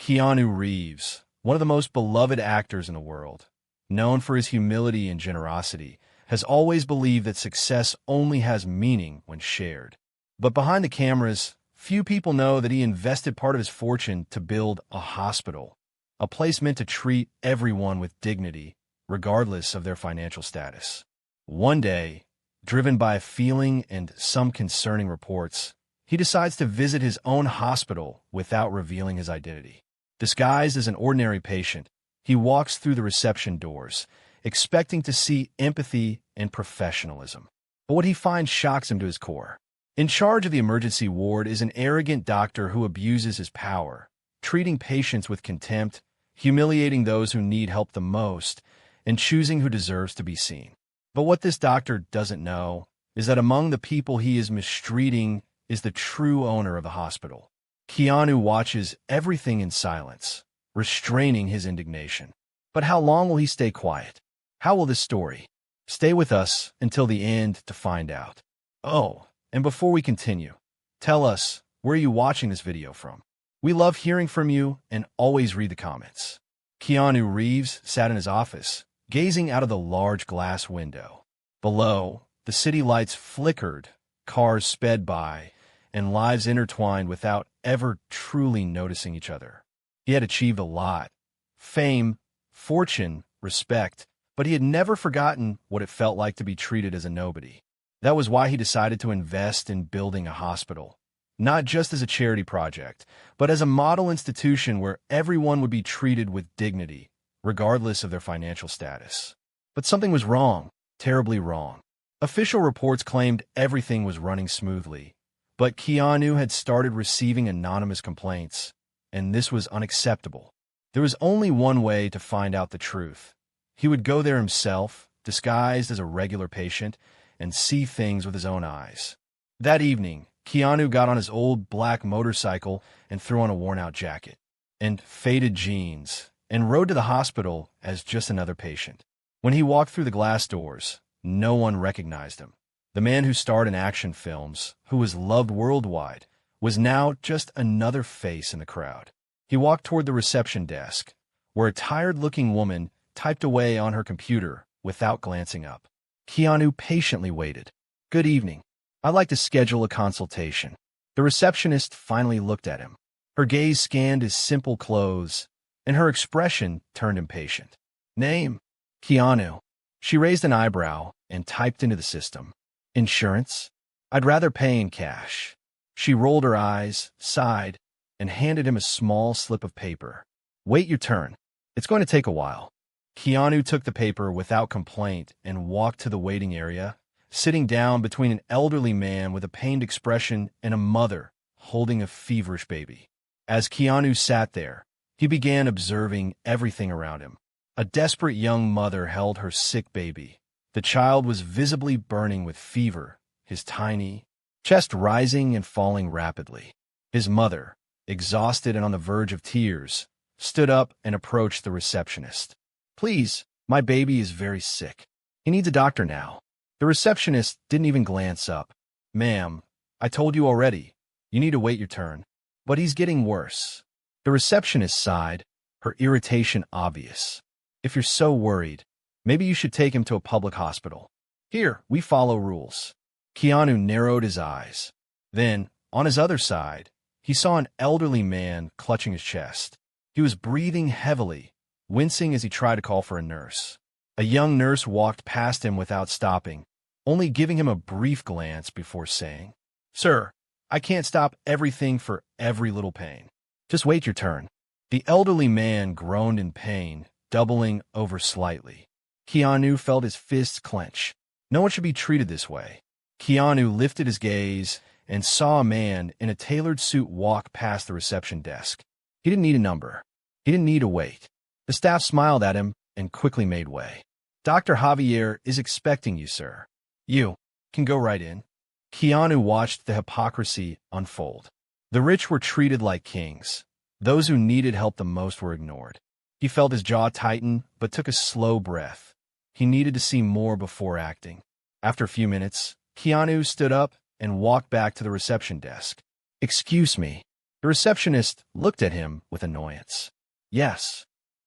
Keanu Reeves, one of the most beloved actors in the world, known for his humility and generosity, has always believed that success only has meaning when shared. But behind the cameras, few people know that he invested part of his fortune to build a hospital, a place meant to treat everyone with dignity, regardless of their financial status. One day, driven by a feeling and some concerning reports, he decides to visit his own hospital without revealing his identity. Disguised as an ordinary patient, he walks through the reception doors, expecting to see empathy and professionalism. But what he finds shocks him to his core. In charge of the emergency ward is an arrogant doctor who abuses his power, treating patients with contempt, humiliating those who need help the most, and choosing who deserves to be seen. But what this doctor doesn't know is that among the people he is mistreating is the true owner of the hospital. Keanu watches everything in silence, restraining his indignation. But how long will he stay quiet? How will this story? Stay with us until the end to find out. Oh, and before we continue, tell us, where are you watching this video from? We love hearing from you and always read the comments. Keanu Reeves sat in his office, gazing out of the large glass window. Below, the city lights flickered, cars sped by, and lives intertwined without ever truly noticing each other. He had achieved a lot: fame, fortune, respect, but he had never forgotten what it felt like to be treated as a nobody. That was why he decided to invest in building a hospital, not just as a charity project, but as a model institution where everyone would be treated with dignity, regardless of their financial status. But something was wrong, terribly wrong. Official reports claimed everything was running smoothly, but Keanu had started receiving anonymous complaints, and this was unacceptable. There was only one way to find out the truth. He would go there himself, disguised as a regular patient, and see things with his own eyes. That evening, Keanu got on his old black motorcycle and threw on a worn-out jacket and faded jeans and rode to the hospital as just another patient. When he walked through the glass doors, no one recognized him. The man who starred in action films, who was loved worldwide, was now just another face in the crowd. He walked toward the reception desk, where a tired-looking woman typed away on her computer without glancing up. Keanu patiently waited. "Good evening. I'd like to schedule a consultation." The receptionist finally looked at him. Her gaze scanned his simple clothes, and her expression turned impatient. "Name?" "Keanu." She raised an eyebrow and typed into the system. "Insurance?" "I'd rather pay in cash." She rolled her eyes, sighed, and handed him a small slip of paper. "Wait your turn. It's going to take a while." Keanu took the paper without complaint and walked to the waiting area, sitting down between an elderly man with a pained expression and a mother holding a feverish baby. As Keanu sat there, he began observing everything around him. A desperate young mother held her sick baby. The child was visibly burning with fever, his tiny chest rising and falling rapidly. His mother, exhausted and on the verge of tears, stood up and approached the receptionist. "Please, my baby is very sick. He needs a doctor now." The receptionist didn't even glance up. "Ma'am, I told you already. You need to wait your turn." "But he's getting worse." The receptionist sighed, her irritation obvious. "If you're so worried, maybe you should take him to a public hospital. Here, we follow rules." Keanu narrowed his eyes. Then, on his other side, he saw an elderly man clutching his chest. He was breathing heavily, wincing as he tried to call for a nurse. A young nurse walked past him without stopping, only giving him a brief glance before saying, "Sir, I can't stop everything for every little pain. Just wait your turn." The elderly man groaned in pain, doubling over slightly. Keanu felt his fists clench. No one should be treated this way. Keanu lifted his gaze and saw a man in a tailored suit walk past the reception desk. He didn't need a number. He didn't need to wait. The staff smiled at him and quickly made way. "Dr. Javier is expecting you, sir. You can go right in." Keanu watched the hypocrisy unfold. The rich were treated like kings. Those who needed help the most were ignored. He felt his jaw tighten, but took a slow breath. He needed to see more before acting. After a few minutes, Keanu stood up and walked back to the reception desk. "Excuse me." The receptionist looked at him with annoyance. Yes.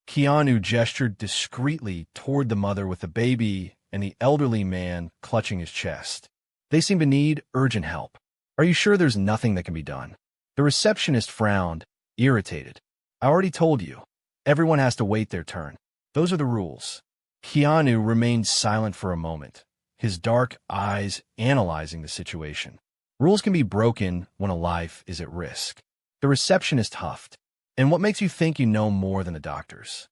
Keanu gestured discreetly toward the mother with the baby and the elderly man clutching his chest. They seem to need urgent help. Are you sure there's nothing that can be done? The receptionist frowned, irritated. I already told you. Everyone has to wait their turn. Those are the rules. Keanu remained silent for a moment, his dark eyes analyzing the situation. Rules can be broken when a life is at risk. The receptionist huffed. And what makes you think you know more than the doctors?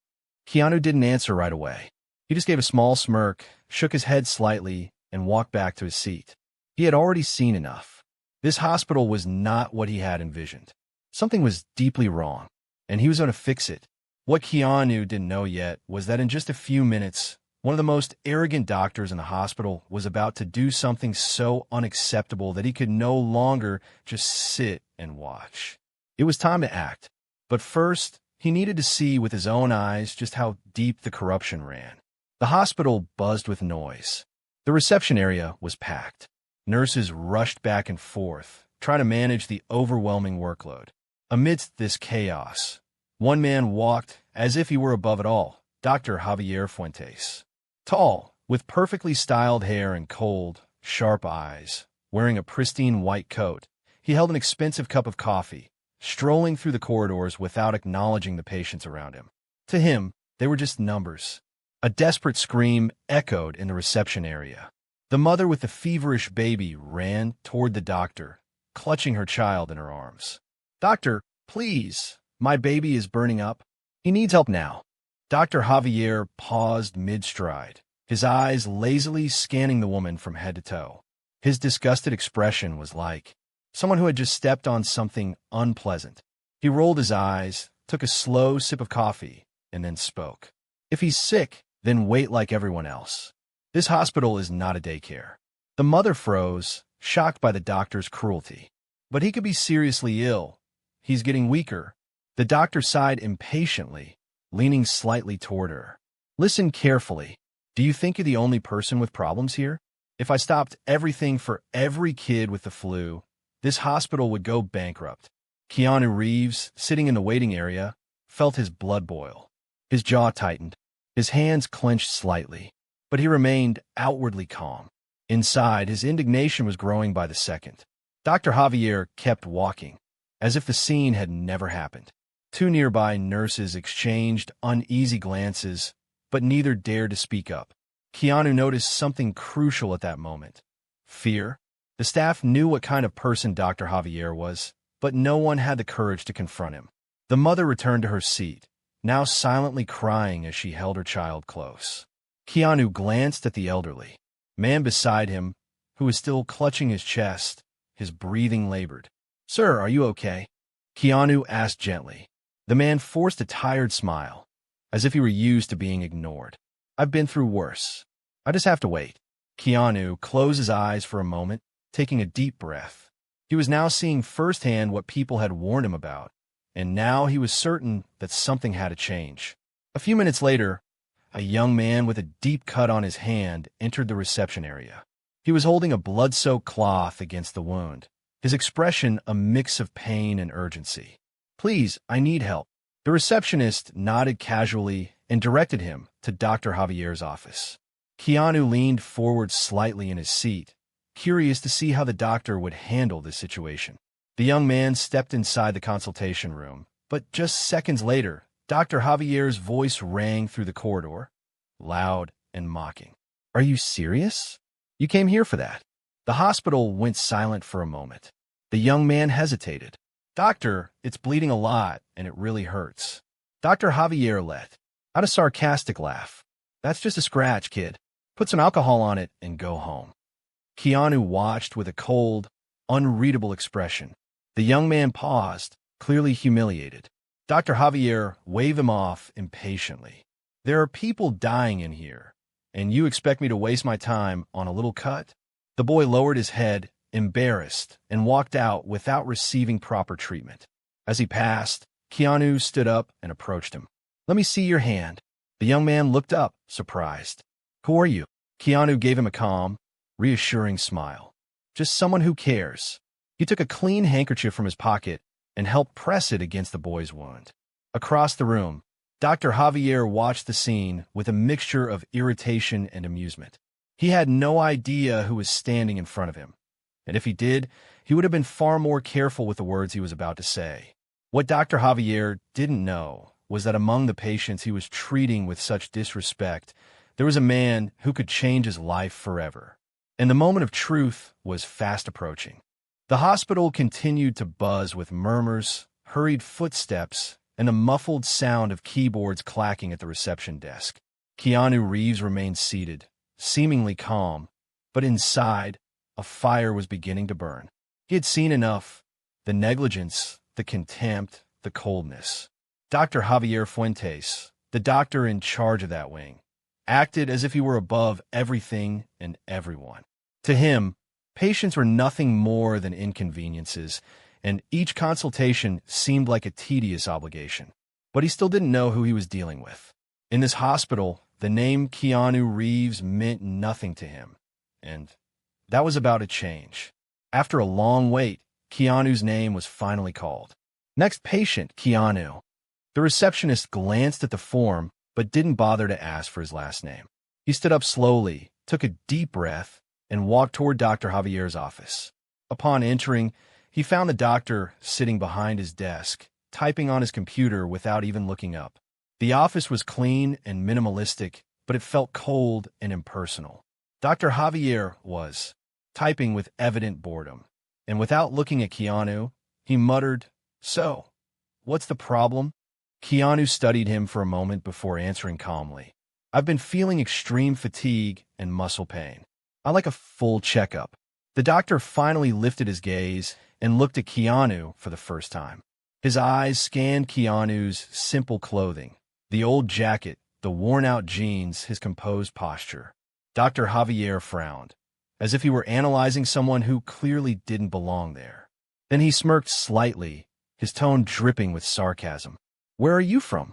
Keanu didn't answer right away. He just gave a small smirk, shook his head slightly, and walked back to his seat. He had already seen enough. This hospital was not what he had envisioned. Something was deeply wrong, and he was going to fix it. What Keanu didn't know yet was that in just a few minutes, one of the most arrogant doctors in the hospital was about to do something so unacceptable that he could no longer just sit and watch. It was time to act. But first, he needed to see with his own eyes just how deep the corruption ran. The hospital buzzed with noise. The reception area was packed. Nurses rushed back and forth, trying to manage the overwhelming workload. Amidst this chaos, one man walked as if he were above it all, Dr. Javier Fuentes. Tall, with perfectly styled hair and cold, sharp eyes, wearing a pristine white coat, he held an expensive cup of coffee, strolling through the corridors without acknowledging the patients around him. To him, they were just numbers. A desperate scream echoed in the reception area. The mother with the feverish baby ran toward the doctor, clutching her child in her arms. Doctor, please, my baby is burning up. He needs help now. Dr. Javier paused mid-stride, his eyes lazily scanning the woman from head to toe. His disgusted expression was like someone who had just stepped on something unpleasant. He rolled his eyes, took a slow sip of coffee, and then spoke. If he's sick, then wait like everyone else. This hospital is not a daycare. The mother froze, shocked by the doctor's cruelty. But he could be seriously ill. He's getting weaker. The doctor sighed impatiently, leaning slightly toward her. Listen carefully. Do you think you're the only person with problems here? If I stopped everything for every kid with the flu, this hospital would go bankrupt. Keanu Reeves, sitting in the waiting area, felt his blood boil. His jaw tightened. His hands clenched slightly, but he remained outwardly calm. Inside, his indignation was growing by the second. Dr. Javier kept walking, as if the scene had never happened. Two nearby nurses exchanged uneasy glances, but neither dared to speak up. Keanu noticed something crucial at that moment. Fear. The staff knew what kind of person Dr. Javier was, but no one had the courage to confront him. The mother returned to her seat, now silently crying as she held her child close. Keanu glanced at the elderly man beside him, who was still clutching his chest, his breathing labored. Sir, are you okay? Keanu asked gently. The man forced a tired smile, as if he were used to being ignored. I've been through worse. I just have to wait. Keanu closed his eyes for a moment, taking a deep breath. He was now seeing firsthand what people had warned him about, and now he was certain that something had to change. A few minutes later, a young man with a deep cut on his hand entered the reception area. He was holding a blood-soaked cloth against the wound, his expression a mix of pain and urgency. Please, I need help. The receptionist nodded casually and directed him to Dr. Javier's office. Keanu leaned forward slightly in his seat, curious to see how the doctor would handle this situation. The young man stepped inside the consultation room, but just seconds later, Dr. Javier's voice rang through the corridor, loud and mocking. Are you serious? You came here for that? The hospital went silent for a moment. The young man hesitated. Doctor, it's bleeding a lot, and it really hurts. Dr. Javier let out a sarcastic laugh. That's just a scratch, kid. Put some alcohol on it and go home. Keanu watched with a cold, unreadable expression. The young man paused, clearly humiliated. Dr. Javier waved him off impatiently. There are people dying in here, and you expect me to waste my time on a little cut? The boy lowered his head, embarrassed, and walked out without receiving proper treatment. As he passed, Keanu stood up and approached him. Let me see your hand. The young man looked up, surprised. Who are you? Keanu gave him a calm, reassuring smile. Just someone who cares. He took a clean handkerchief from his pocket and helped press it against the boy's wound. Across the room, Dr. Javier watched the scene with a mixture of irritation and amusement. He had no idea who was standing in front of him, and if he did, he would have been far more careful with the words he was about to say. What Dr. Javier didn't know was that among the patients he was treating with such disrespect, there was a man who could change his life forever. And the moment of truth was fast approaching. The hospital continued to buzz with murmurs, hurried footsteps, and the muffled sound of keyboards clacking at the reception desk. Keanu Reeves remained seated, seemingly calm, but inside, a fire was beginning to burn. He had seen enough: the negligence, the contempt, the coldness. Dr. Javier Fuentes, the doctor in charge of that wing, acted as if he were above everything and everyone. To him, patients were nothing more than inconveniences, and each consultation seemed like a tedious obligation. But he still didn't know who he was dealing with. In this hospital, the name Keanu Reeves meant nothing to him, and that was about to change. After a long wait, Keanu's name was finally called. Next patient, Keanu. The receptionist glanced at the form, but didn't bother to ask for his last name. He stood up slowly, took a deep breath, and walked toward Dr. Javier's office. Upon entering, he found the doctor sitting behind his desk, typing on his computer without even looking up. The office was clean and minimalistic, but it felt cold and impersonal. Dr. Javier was typing with evident boredom, and without looking at Keanu, he muttered, "So, what's the problem?" Keanu studied him for a moment before answering calmly. "I've been feeling extreme fatigue and muscle pain. I like a full checkup." The doctor finally lifted his gaze and looked at Keanu for the first time. His eyes scanned Keanu's simple clothing, the old jacket, the worn-out jeans, his composed posture. Dr. Javier frowned, as if he were analyzing someone who clearly didn't belong there. Then he smirked slightly, his tone dripping with sarcasm. "Where are you from?"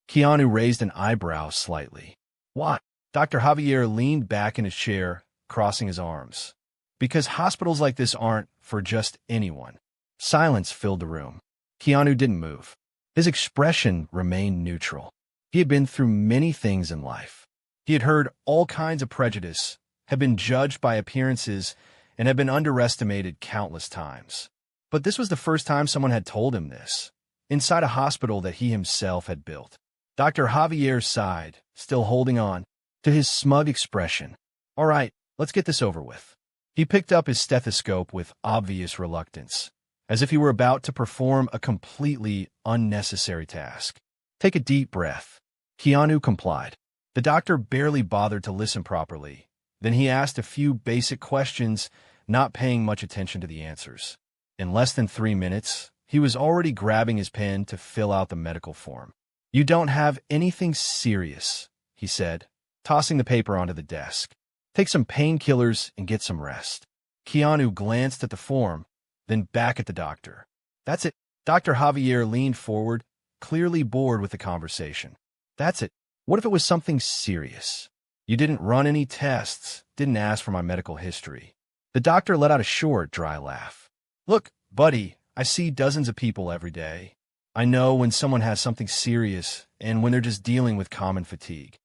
Keanu raised an eyebrow slightly. "What?" Dr. Javier leaned back in his chair, crossing his arms. "Because hospitals like this aren't for just anyone." Silence filled the room. Keanu didn't move. His expression remained neutral. He had been through many things in life. He had heard all kinds of prejudice, had been judged by appearances, and had been underestimated countless times. But this was the first time someone had told him this, inside a hospital that he himself had built. Dr. Javier sighed, still holding on to his smug expression. "All right, let's get this over with." He picked up his stethoscope with obvious reluctance, as if he were about to perform a completely unnecessary task. "Take a deep breath." Keanu complied. The doctor barely bothered to listen properly. Then he asked a few basic questions, not paying much attention to the answers. In less than 3 minutes, he was already grabbing his pen to fill out the medical form. "You don't have anything serious," he said, tossing the paper onto the desk. "Take some painkillers and get some rest." Keanu glanced at the form, then back at the doctor. "That's it." Dr. Javier leaned forward, clearly bored with the conversation. "That's it. What if it was something serious? You didn't run any tests, didn't ask for my medical history." The doctor let out a short, dry laugh. "Look, buddy, I see dozens of people every day. I know when someone has something serious and when they're just dealing with common fatigue."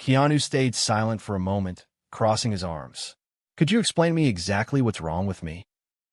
Keanu stayed silent for a moment, crossing his arms. "Could you explain to me exactly what's wrong with me?"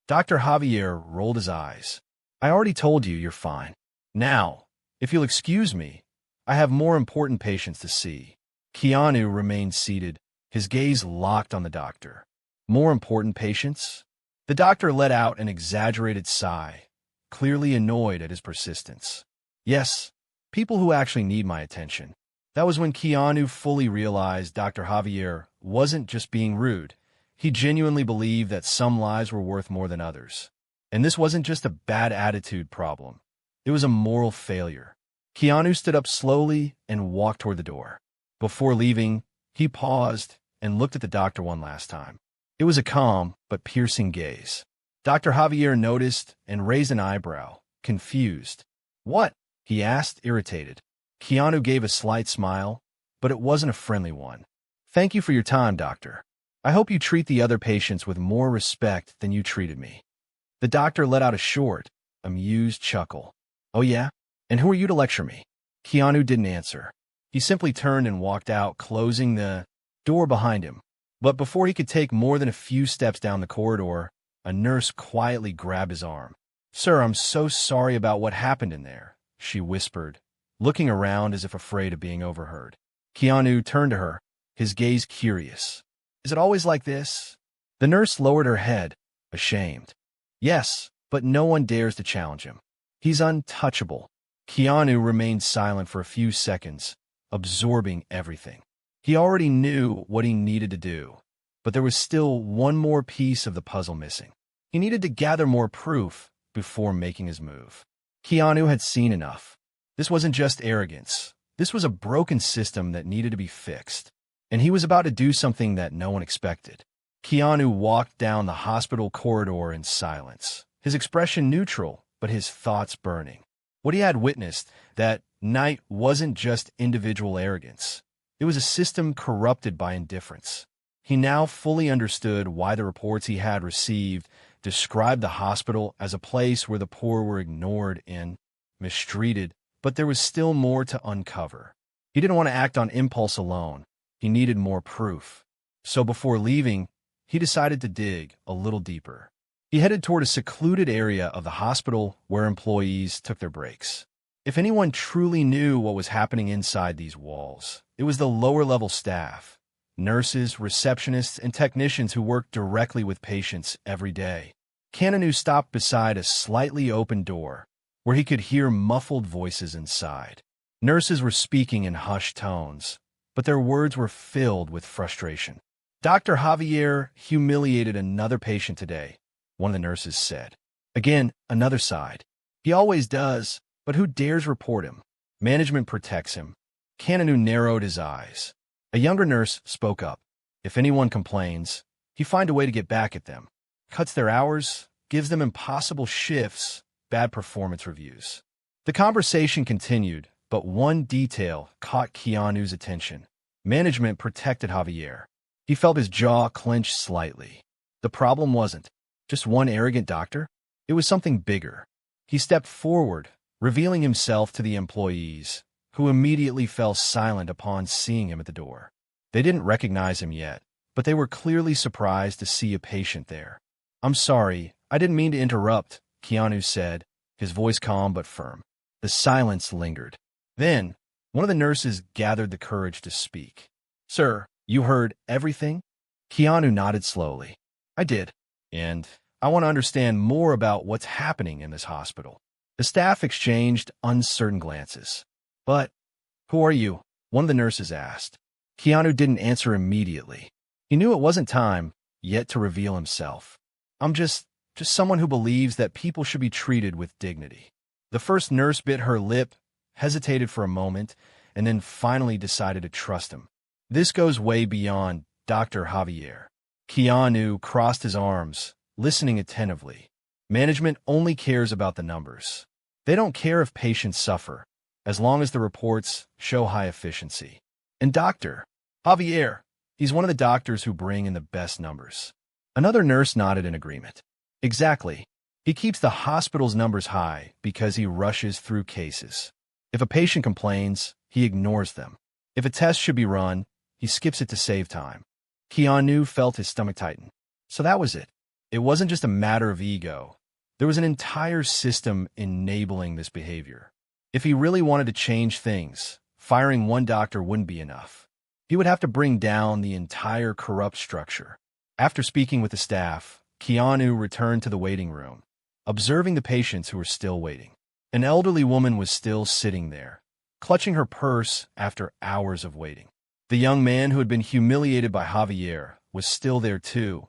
Dr. Javier rolled his eyes. "I already told you you're fine. Now, if you'll excuse me, I have more important patients to see." Keanu remained seated, his gaze locked on the doctor. "More important patients?" The doctor let out an exaggerated sigh, clearly annoyed at his persistence. "Yes, people who actually need my attention." That was when Keanu fully realized Dr. Javier wasn't just being rude. He genuinely believed that some lives were worth more than others. And this wasn't just a bad attitude problem. It was a moral failure. Keanu stood up slowly and walked toward the door. Before leaving, he paused and looked at the doctor one last time. It was a calm but piercing gaze. Dr. Javier noticed and raised an eyebrow, confused. "What?" he asked, irritated. Keanu gave a slight smile, but it wasn't a friendly one. "Thank you for your time, doctor. I hope you treat the other patients with more respect than you treated me." The doctor let out a short, amused chuckle. "Oh yeah? And who are you to lecture me?" Keanu didn't answer. He simply turned and walked out, closing the door behind him. But before he could take more than a few steps down the corridor, a nurse quietly grabbed his arm. "Sir, I'm so sorry about what happened in there," she whispered, looking around as if afraid of being overheard. Keanu turned to her, his gaze curious. "Is it always like this?" The nurse lowered her head, ashamed. "Yes, but no one dares to challenge him. He's untouchable." Keanu remained silent for a few seconds, absorbing everything. He already knew what he needed to do, but there was still one more piece of the puzzle missing. He needed to gather more proof before making his move. Keanu had seen enough. This wasn't just arrogance. This was a broken system that needed to be fixed, and he was about to do something that no one expected. Keanu walked down the hospital corridor in silence, his expression neutral, but his thoughts burning. What he had witnessed that night wasn't just individual arrogance. It was a system corrupted by indifference. He now fully understood why the reports he had received described the hospital as a place where the poor were ignored and mistreated, but there was still more to uncover. He didn't want to act on impulse alone. He needed more proof. So before leaving, he decided to dig a little deeper. He headed toward a secluded area of the hospital where employees took their breaks. If anyone truly knew what was happening inside these walls, it was the lower-level staff, nurses, receptionists, and technicians who worked directly with patients every day. Keanu stopped beside a slightly open door, where he could hear muffled voices inside. Nurses were speaking in hushed tones, but their words were filled with frustration. "Dr. Javier humiliated another patient today," one of the nurses said. Again, another sighed. "He always does, but who dares report him? Management protects him." Keanu narrowed his eyes. A younger nurse spoke up. "If anyone complains, he finds a way to get back at them. Cuts their hours, gives them impossible shifts, bad performance reviews." The conversation continued, but one detail caught Keanu's attention. Management protected Javier. He felt his jaw clench slightly. The problem wasn't just one arrogant doctor. It was something bigger. He stepped forward, revealing himself to the employees, who immediately fell silent upon seeing him at the door. They didn't recognize him yet, but they were clearly surprised to see a patient there. "I'm sorry, I didn't mean to interrupt," Keanu said, his voice calm but firm. The silence lingered. Then, one of the nurses gathered the courage to speak. "Sir, you heard everything?" Keanu nodded slowly. "I did, and I want to understand more about what's happening in this hospital." The staff exchanged uncertain glances. "But who are you?" one of the nurses asked. Keanu didn't answer immediately. He knew it wasn't time yet to reveal himself. "I'm just someone who believes that people should be treated with dignity." The first nurse bit her lip, hesitated for a moment, and then finally decided to trust him. "This goes way beyond Dr. Javier." Keanu crossed his arms, listening attentively. Management only cares about the numbers. They don't care if patients suffer, as long as the reports show high efficiency. And Dr. Javier, he's one of the doctors who bring in the best numbers. Another nurse nodded in agreement. "Exactly. He keeps the hospital's numbers high because he rushes through cases. If a patient complains, he ignores them. If a test should be run, he skips it to save time." Keanu felt his stomach tighten. So that was it. It wasn't just a matter of ego. There was an entire system enabling this behavior. If he really wanted to change things, firing one doctor wouldn't be enough. He would have to bring down the entire corrupt structure. After speaking with the staff, Keanu returned to the waiting room, observing the patients who were still waiting. An elderly woman was still sitting there, clutching her purse after hours of waiting. The young man who had been humiliated by Javier was still there too,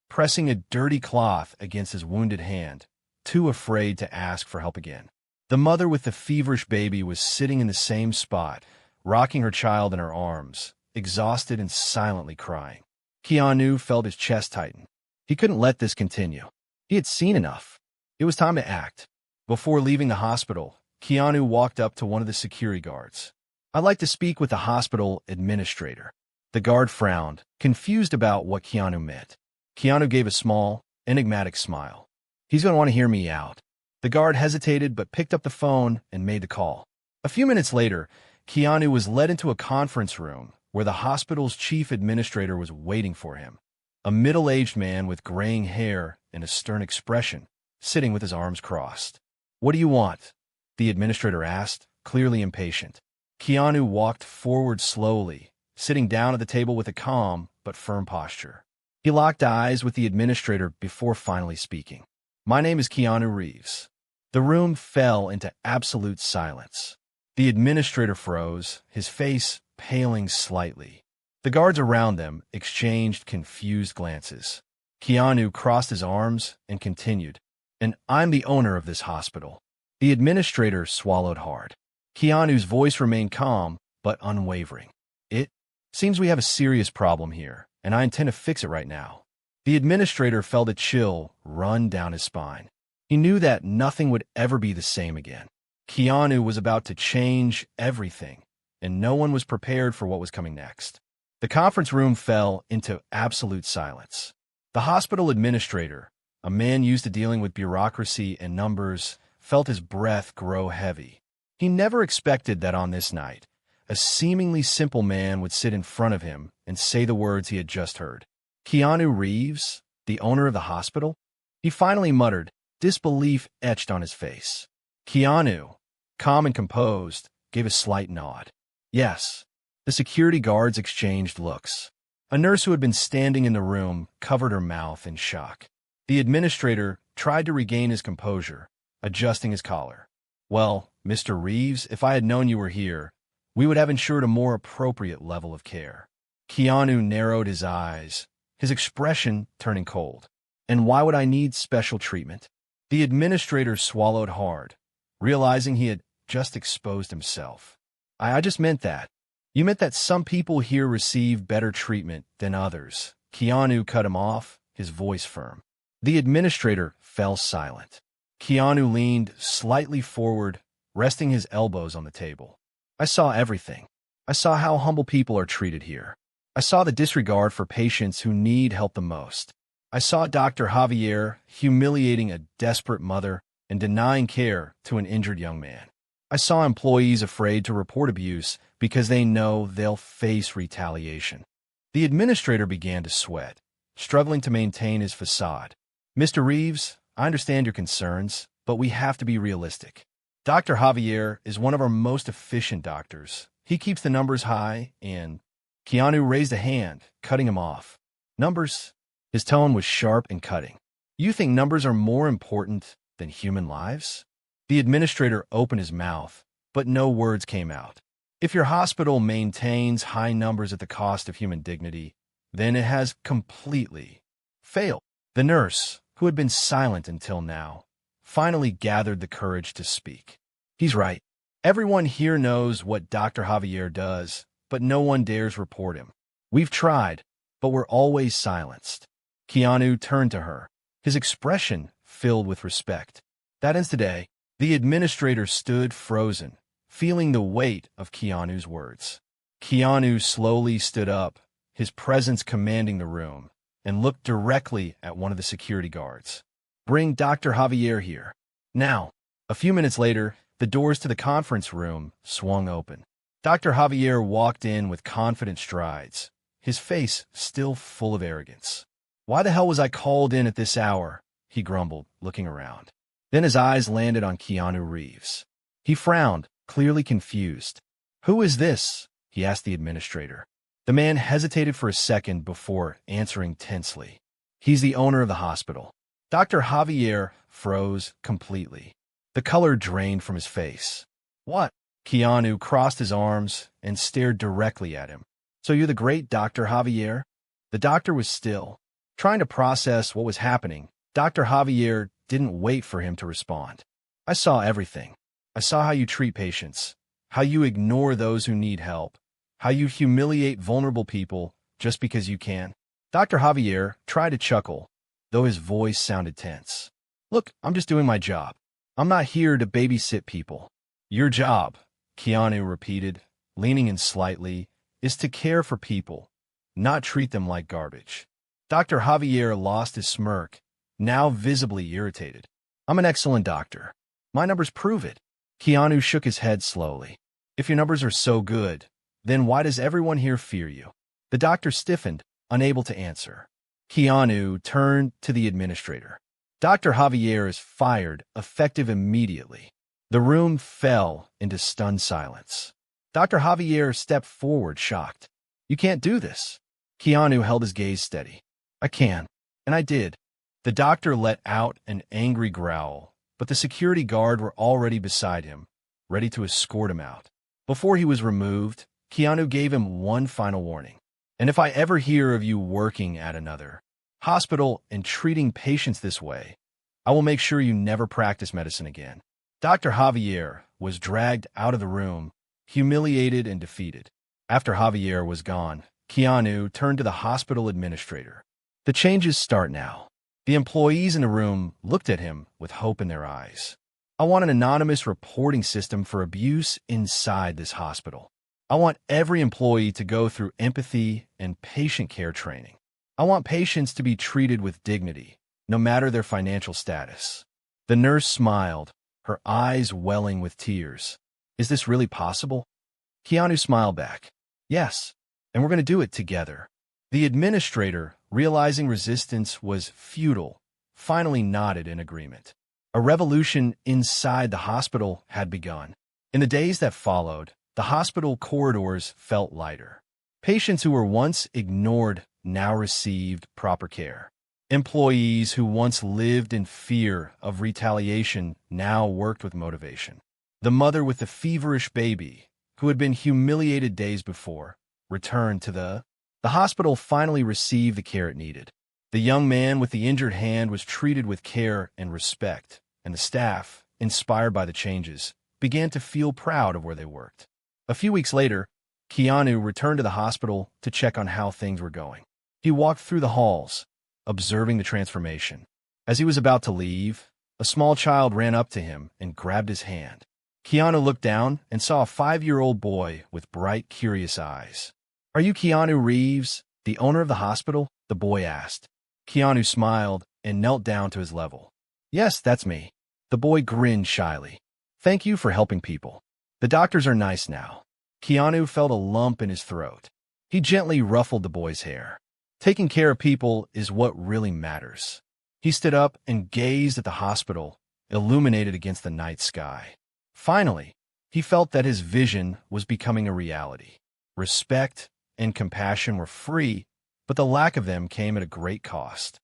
pressing a dirty cloth against his wounded hand, too afraid to ask for help again. The mother with the feverish baby was sitting in the same spot, rocking her child in her arms, exhausted and silently crying. Keanu felt his chest tighten. He couldn't let this continue. He had seen enough. It was time to act. Before leaving the hospital, Keanu walked up to one of the security guards. "I'd like to speak with the hospital administrator." The guard frowned, confused about what Keanu meant. Keanu gave a small, enigmatic smile. "He's going to want to hear me out." The guard hesitated but picked up the phone and made the call. A few minutes later, Keanu was led into a conference room where the hospital's chief administrator was waiting for him. A middle-aged man with graying hair and a stern expression, sitting with his arms crossed. "What do you want?" the administrator asked, clearly impatient. Keanu walked forward slowly, sitting down at the table with a calm but firm posture. He locked eyes with the administrator before finally speaking. "My name is Keanu Reeves." The room fell into absolute silence. The administrator froze, his face paling slightly. The guards around them exchanged confused glances. Keanu crossed his arms and continued, "And I'm the owner of this hospital." The administrator swallowed hard. Keanu's voice remained calm but unwavering. "It seems we have a serious problem here, and I intend to fix it right now." The administrator felt a chill run down his spine. He knew that nothing would ever be the same again. Keanu was about to change everything, and no one was prepared for what was coming next. The conference room fell into absolute silence. The hospital administrator, a man used to dealing with bureaucracy and numbers, felt his breath grow heavy. He never expected that on this night, a seemingly simple man would sit in front of him and say the words he had just heard. "Keanu Reeves, the owner of the hospital?" He finally muttered, disbelief etched on his face. Keanu, calm and composed, gave a slight nod. "Yes." The security guards exchanged looks. A nurse who had been standing in the room covered her mouth in shock. The administrator tried to regain his composure, adjusting his collar. "Well, Mr. Reeves, if I had known you were here, we would have ensured a more appropriate level of care." Keanu narrowed his eyes, his expression turning cold. "And why would I need special treatment?" The administrator swallowed hard, realizing he had just exposed himself. I just meant that. You meant that some people here receive better treatment than others." Keanu cut him off, his voice firm. The administrator fell silent. Keanu leaned slightly forward, resting his elbows on the table. "I saw everything. I saw how humble people are treated here. I saw the disregard for patients who need help the most. I saw Dr. Javier humiliating a desperate mother and denying care to an injured young man. I saw employees afraid to report abuse because they know they'll face retaliation." The administrator began to sweat, struggling to maintain his facade. "Mr. Reeves, I understand your concerns, but we have to be realistic. Dr. Javier is one of our most efficient doctors. He keeps the numbers high and—" Keanu raised a hand, cutting him off. "Numbers?" His tone was sharp and cutting. "You think numbers are more important than human lives?" The administrator opened his mouth, but no words came out. "If your hospital maintains high numbers at the cost of human dignity, then it has completely failed." The nurse, who had been silent until now, finally gathered the courage to speak. "He's right. Everyone here knows what Dr. Javier does, but no one dares report him. We've tried, but we're always silenced." Keanu turned to her, his expression filled with respect. That ends today. The administrator stood frozen, feeling the weight of Keanu's words. Keanu slowly stood up, his presence commanding the room, and looked directly at one of the security guards. "Bring Dr. Javier here. Now." A few minutes later, the doors to the conference room swung open. Dr. Javier walked in with confident strides, his face still full of arrogance. "Why the hell was I called in at this hour?" he grumbled, looking around. Then his eyes landed on Keanu Reeves. He frowned, clearly confused. "Who is this?" he asked the administrator. The man hesitated for a second before answering tensely. "He's the owner of the hospital." Dr. Javier froze completely. The color drained from his face. "What?" Keanu crossed his arms and stared directly at him. "So you're the great Dr. Javier?" The doctor was still, trying to process what was happening. Dr. Javier didn't wait for him to respond. "I saw everything. I saw how you treat patients, how you ignore those who need help, how you humiliate vulnerable people just because you can." Dr. Javier tried to chuckle, though his voice sounded tense. "Look, I'm just doing my job. I'm not here to babysit people." "Your job," Keanu repeated, leaning in slightly, "is to care for people, not treat them like garbage." Dr. Javier lost his smirk, now visibly irritated. I'm an excellent doctor. My numbers prove it. Keanu shook his head slowly. If your numbers are so good, then why does everyone here fear you? The doctor stiffened, unable to answer. Keanu turned to the administrator. Dr. Javier is fired, effective immediately. The room fell into stunned silence. Dr. Javier stepped forward, shocked. You can't do this. Keanu held his gaze steady. I can. And I did. The doctor let out an angry growl, but the security guard were already beside him, ready to escort him out. Before he was removed, Keanu gave him one final warning. And if I ever hear of you working at another hospital and treating patients this way, I will make sure you never practice medicine again. Dr. Javier was dragged out of the room, humiliated and defeated. After Javier was gone, Keanu turned to the hospital administrator. The changes start now. The employees in the room looked at him with hope in their eyes. I want an anonymous reporting system for abuse inside this hospital. I want every employee to go through empathy and patient care training. I want patients to be treated with dignity, no matter their financial status. The nurse smiled, her eyes welling with tears. Is this really possible? Keanu smiled back. Yes, and we're going to do it together. The administrator, realizing resistance was futile, finally nodded in agreement. A revolution inside the hospital had begun. In the days that followed, the hospital corridors felt lighter. Patients who were once ignored now received proper care. Employees who once lived in fear of retaliation now worked with motivation. The mother with the feverish baby, who had been humiliated days before, returned to the hospital finally received the care it needed. The young man with the injured hand was treated with care and respect, and the staff, inspired by the changes, began to feel proud of where they worked. A few weeks later, Keanu returned to the hospital to check on how things were going. He walked through the halls, observing the transformation. As he was about to leave, a small child ran up to him and grabbed his hand. Keanu looked down and saw a 5-year-old boy with bright, curious eyes. Are you Keanu Reeves, the owner of the hospital? The boy asked. Keanu smiled and knelt down to his level. Yes, that's me. The boy grinned shyly. Thank you for helping people. The doctors are nice now. Keanu felt a lump in his throat. He gently ruffled the boy's hair. Taking care of people is what really matters. He stood up and gazed at the hospital, illuminated against the night sky. Finally, he felt that his vision was becoming a reality. Respect and compassion were free, but the lack of them came at a great cost.